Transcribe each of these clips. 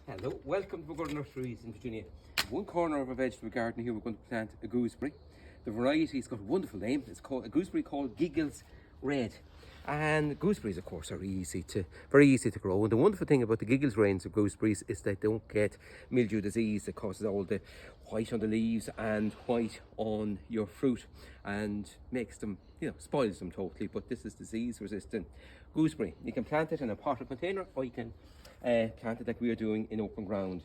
Hello, welcome to Pergola Nurseries in Virginia. One corner of a vegetable garden here we're going to plant a gooseberry. The variety's got a wonderful name. It's called a gooseberry called Giggles Red. And gooseberries, of course, are very easy to grow. And the wonderful thing about the Giggles range of gooseberries is they don't get mildew disease that causes all the white on the leaves and white on your fruit and makes them, spoils them totally. But this is disease resistant gooseberry. You can plant it in a pot or container, or you can plant it like we are doing in open ground.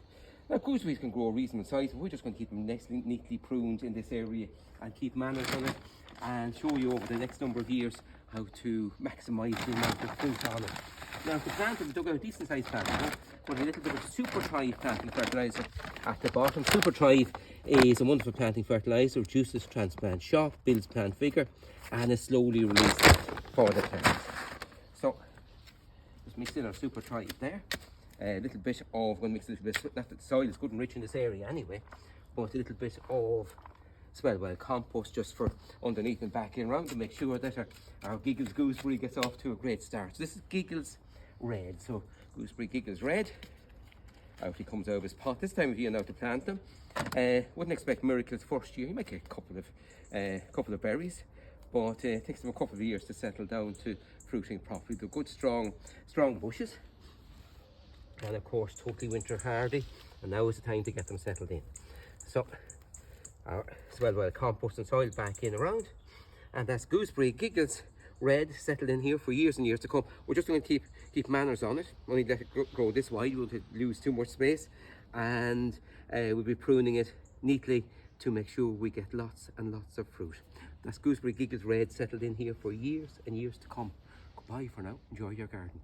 Now, gooseberries can grow a reasonable size, but we're just going to keep them neatly pruned in this area and keep manners on it and show you over the next number of years how to maximise the amount of fruit on it. Now, to plant it, we dug out a decent sized plant, put a little bit of Super Thrive planting fertiliser at the bottom. Super Thrive is a wonderful planting fertiliser, reduces transplant shock, builds plant vigour, and is slowly released for the plant. So, just mix in our Super Thrive there. A little bit of, we'll mix a little bit, not that the soil is good and rich in this area anyway, but a little bit of well compost just for underneath and back in around to make sure that our Giggles gooseberry gets off to a great start. So this is Giggles Red, so gooseberry Giggles Red. Out he comes out of his pot. This time of year now to plant them. Wouldn't expect miracles first year. You might get a couple of berries, but it takes them a couple of years to settle down to fruiting properly. They're good, strong bushes. And of course totally winter hardy, and now is the time to get them settled in. So our well compost and soil back in around, and that's gooseberry Giggles Red settled in here for years and years to come. We're just going to keep manners on it, only let it grow this wide. We'll lose too much space, and we'll be pruning it neatly to make sure we get lots and lots of fruit. That's gooseberry Giggles Red settled in here for years and years to come. Goodbye for now. Enjoy your garden.